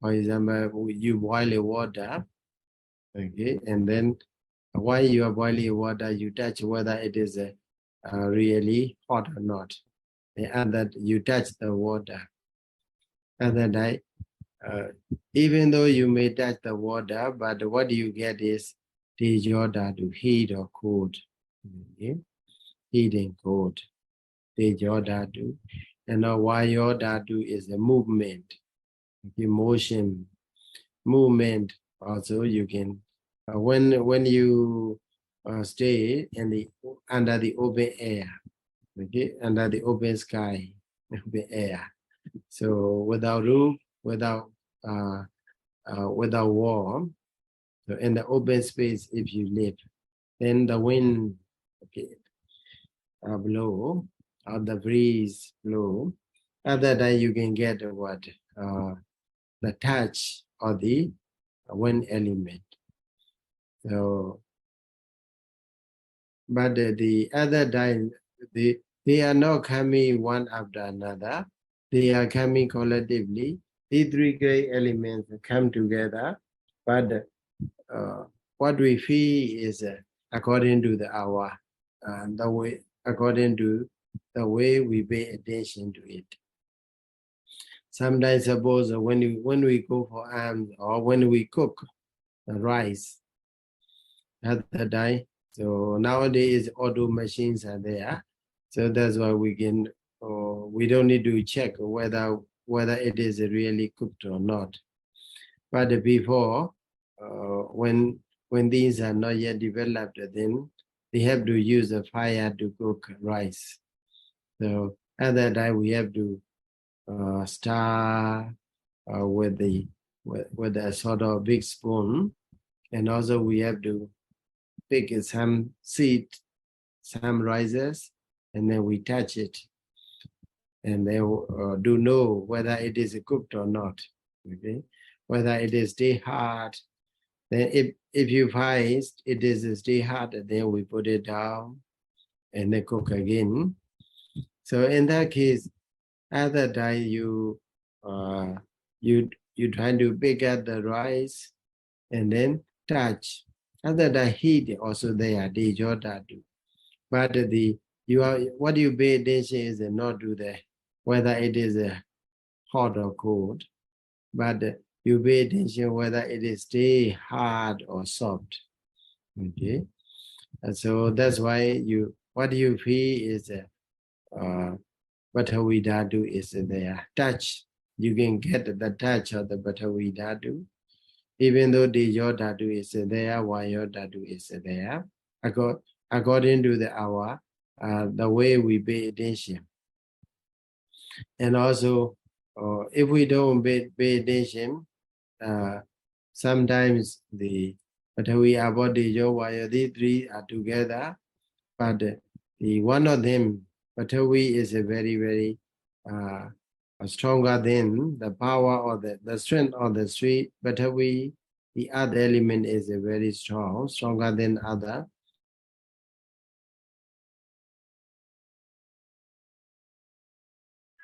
For example, you boil water, okay, and then while you are boiling water, you touch whether it is really hot or not. And that you touch the water. And then even though you may touch the water, but what you get is Tejoda to heat or cold. Okay? Heat and cold. Tejoda to. And Vayoda to is a movement, emotion, movement. Also, you can when you stay in the under the open air, okay, under the open sky, open air. So without roof, without wall, so in the open space, if you live, then the wind, okay, blow, or the breeze blow. At that time, you can get what the touch of the wind element. So, but the other time, they are not coming one after another. They are coming collectively. These three great elements come together, but what we feel is according to the way, according to the way we pay attention to it. Sometimes, suppose when we go for alms or when we cook the rice at the time. So nowadays auto machines are there, so that's why we can we don't need to check whether it is really cooked or not. But before, when these are not yet developed, then they have to use a fire to cook rice. So at that time we have to stir with a sort of big spoon, and also we have to pick some seed, some rices, and then we touch it, and then do know whether it is cooked or not. Okay, whether it is stay hard. Then if you find it is stay hard, then we put it down and then cook again. So in that case, at that time you try to pick up the rice and then touch. At that time heat also there, the Jodatu. But what you pay attention is not to the whether it is hot or cold, but you pay attention whether it is stay hard or soft. Okay, and so that's why what you feel is Batawi Dhatu is there. Touch, you can get the touch of the Batawi Dhatu, even though the Yo Dhatu is there, Vayo Dhatu is there. According to the way we pay attention. And also, if we don't pay attention, sometimes the Patawi, Abodhi, Vayo, these three are together, but the one of them, Patawi, is a very, very stronger than the power or the strength of the three. Patawi, the other element is a very stronger than other.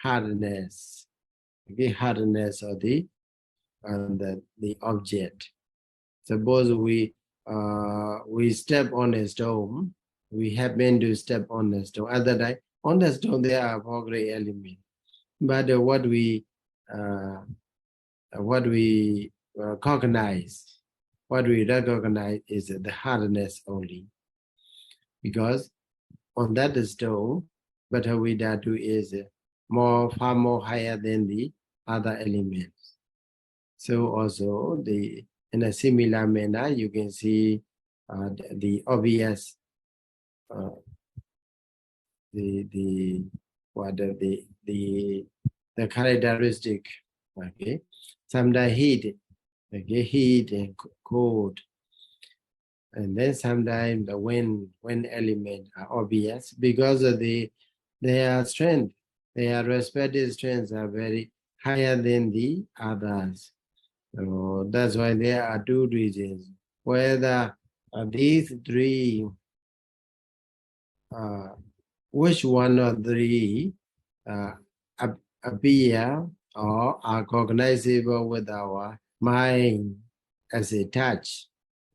Hardness. Okay, hardness of the object. Suppose we step on a stone, we happen to step on the stone. At that time, on the stone there are 4 great elements. But what we recognize is the hardness only, because on that stone, Batavi Dhatu is far more higher than the other elements. So also in a similar manner, you can see the obvious the characteristic. Okay, sometimes heat, okay, heat and cold, and then sometimes the wind element are obvious because of their strength, their respective strengths are very higher than the others. So that's why there are 2 reasons. Whether these 3, which one of 3 appear or are cognizable with our mind as a touch.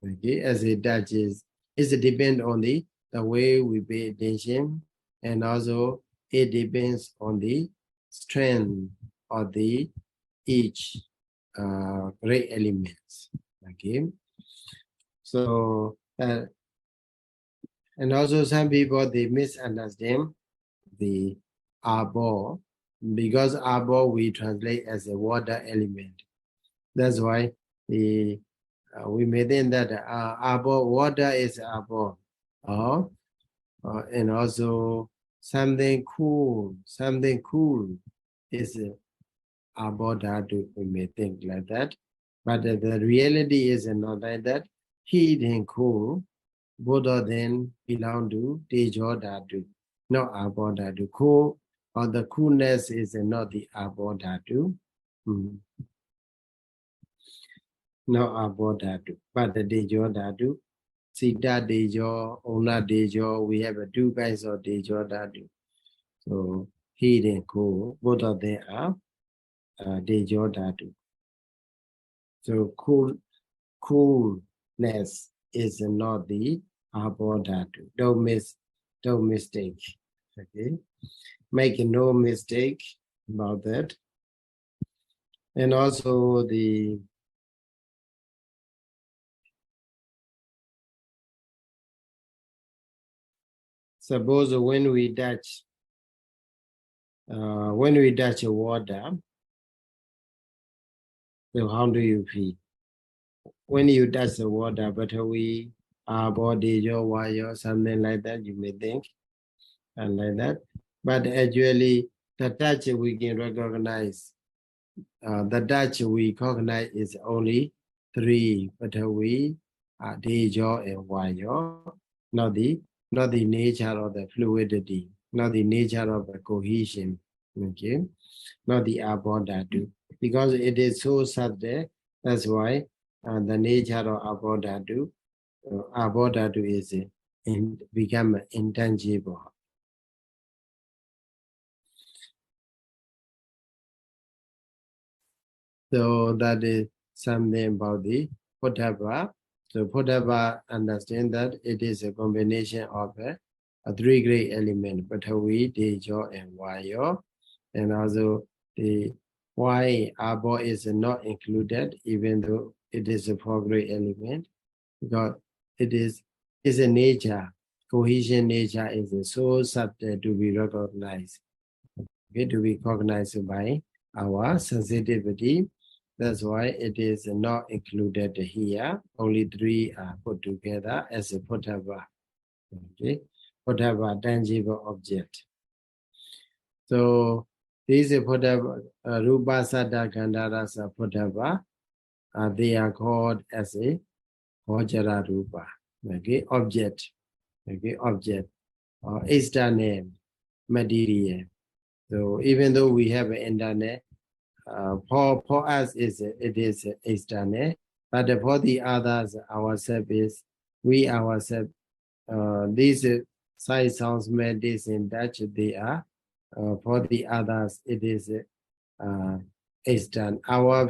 Okay, as a touch is depend on the way we pay attention, and also it depends on the strength of the each great elements. Okay, so and also some people they misunderstand the arbor, because arbor we translate as a water element. That's why we may think that arbor, water is arbor, and also something cool is arbor dhatu. We may think like that, but the reality is not like that. Heat and cool, both of them belong to Tejo dhatu, not arbor dhatu. Cool or the coolness is not the arbor dhatu. Not arbor dhatu, but the Tejo dhatu. Sita Tejo, Ona Tejo, we have 2 kinds of Tejo dhatu. So heat and cool, both of them are Tejo dhatu. So coolness is not the arbor dhatu. Don't mistake. Okay, make no mistake about that. And also suppose when we touch water, so how do you feel? When you touch the water, but we our body, your wire, something like that, you may think, and like that. But actually, the touch we can recognize. The touch we recognize is only 3, but we Dejo and wire, not the nature of the fluidity, not the nature of the cohesion. Okay, not the arbor dhatu, because it is so subtle. That's why the nature of arbor dhatu is become intangible. So that is something about the Potava. So Potava understand that it is a combination of a 3 great elements, Patavi, Tejo, and Vayo. And also the why arbor is not included, even though it is a 4 great element, because it is a nature. Cohesion nature is so subtle to be recognized. Okay, to be recognized by our sensitivity. That's why it is not included here. Only 3 are put together as a Potava. Okay, Potava, tangible object. So these Potava, Rupa, Saddha, Gandha, Rasa, Potava, they are called as a Vajra Rupa. Okay, object. Okay, object or external material. So even though we have an internal, for us it is external, but for the others ourselves we ourselves, these sight, sounds, smell, taste, and touch, they are for the others it is is done. Our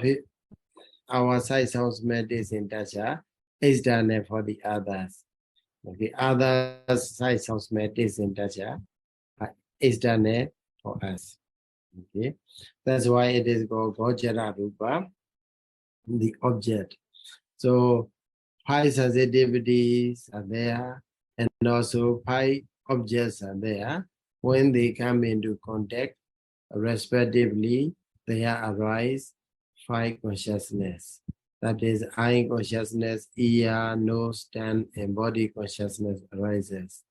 sight, sound, smell, taste, and touch is done for the others. Okay, others sight, sound, smell, taste, and touch is done for us. Okay, that's why it is called Gojara Rupa, the object. So pi sensitivities are there, and also pi objects are there. When they come into contact, respectively, there arise 5 consciousness. That is, eye consciousness, ear, nose, tongue, and body consciousness arises.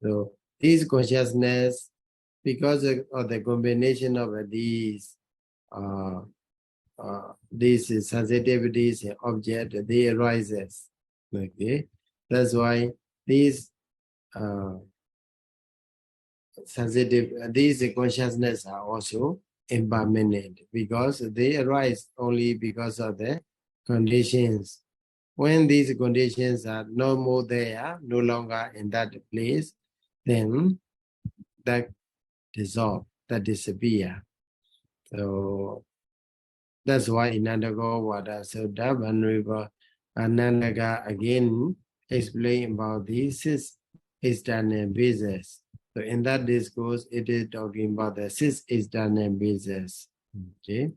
So these consciousness, because of the combination of these sensitivities and object, they arises. Okay, that's why these these consciousness are also impermanent because they arise only because of the conditions. When these conditions are no more there, no longer in that place, then that dissolve, that disappear. So that's why in Andago Vada Sutta, Venerable Anandaga again explain about this is done in business. So in that discourse, it is talking about the six is done in business. Okay.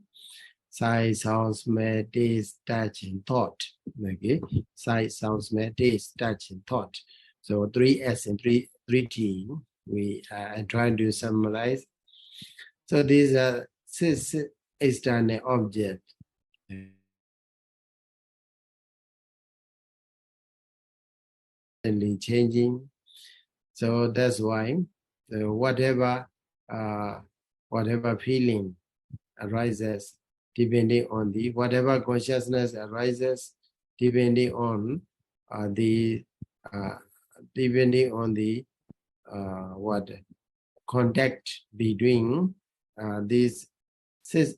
Sight, sound, smell, taste, touch, and thought. Okay. Sight, sound, smell, taste, touch, and thought. So 3S and 3T, we are trying to summarize. So these are six is done an object. Changing. So that's why whatever feeling arises depending on the whatever consciousness arises depending on the what contact between these six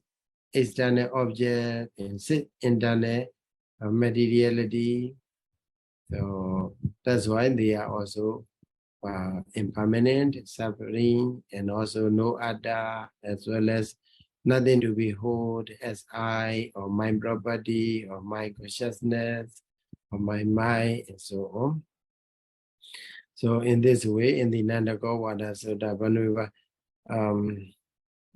external object and six internal materiality. So that's why they are also impermanent, suffering, and also no other, as well as nothing to behold as I or my property or my consciousness or my mind, and so on. So in this way, in the Nandaka Vada Sutta,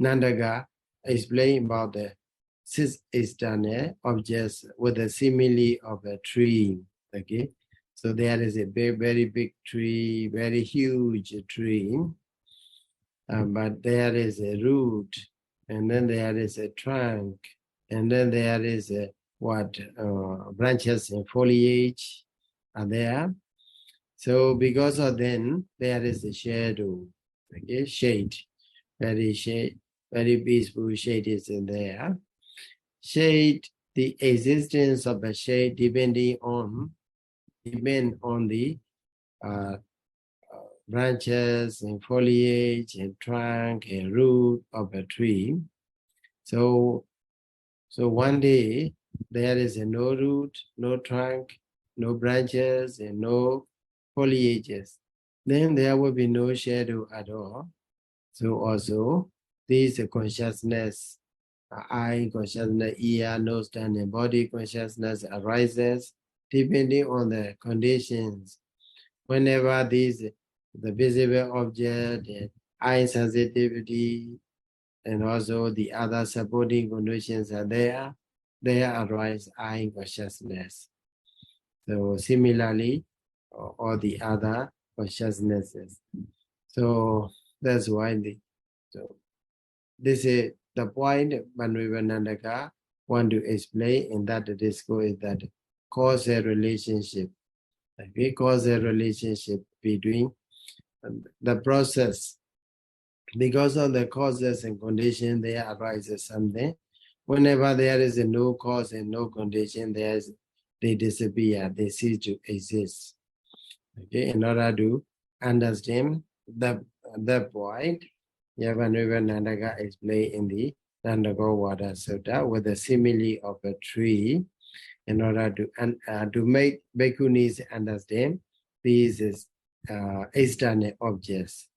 Nandaka explained about the six external objects with the simile of a tree. Okay, so there is a very, very big tree, very huge tree, but there is a root, and then there is a trunk, and then there is a branches and foliage are there. So because of then there is a shadow, okay, shade, very peaceful shade is in there. Shade, the existence of a shade depend on the branches and foliage and trunk and root of a tree. So one day there is no root, no trunk, no branches, and no foliages. Then there will be no shadow at all. So also this consciousness, eye consciousness, ear, nose, tongue, and body consciousness arises depending on the conditions. Whenever the visible object, eye sensitivity, and also the other supporting conditions are there, there arise eye consciousness. So similarly, all the other consciousnesses. So that's why this is the point Manvivanandaka want to explain in that discourse is that causal relationship. Because a relationship between the process, because of the causes and conditions, there arises something. Whenever there is a no cause and no condition, they disappear, they cease to exist. Okay, in order to understand the point, Yavanvivanandaka explained in the Nandaka Vada Sutta with the simile of a tree. In order to make bhikkhunis understand these is external objects,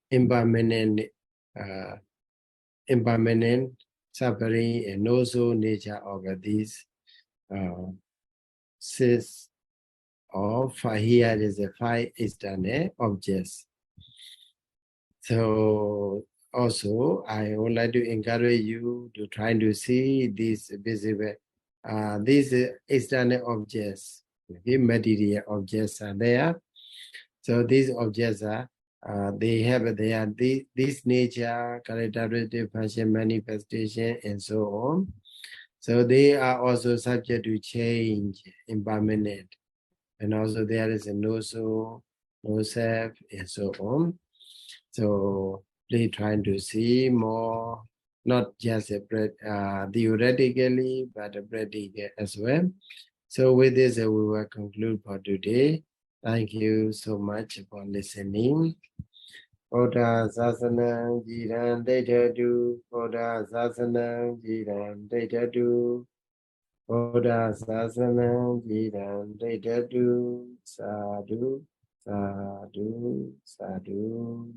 impermanent suffering and no-so nature of these six or five. Here is a five external objects. So also I would like to encourage you to try to see these visible, these external objects, the material objects are there. So these objects are, they have this nature, characteristic, function, manifestation, and so on. So they are also subject to change, impermanent, and also there is a no soul, no self, and so on. So please trying to see more, not just theoretically, but practically as well. So with this, we will conclude for today. Thank you so much for listening. Buddha Sasana Jiran Dejadu, Buddha Sasana Jiran Dejadu, Buddha Sasana Jiran Dejadu, Sadhu, Sadhu, Sadhu.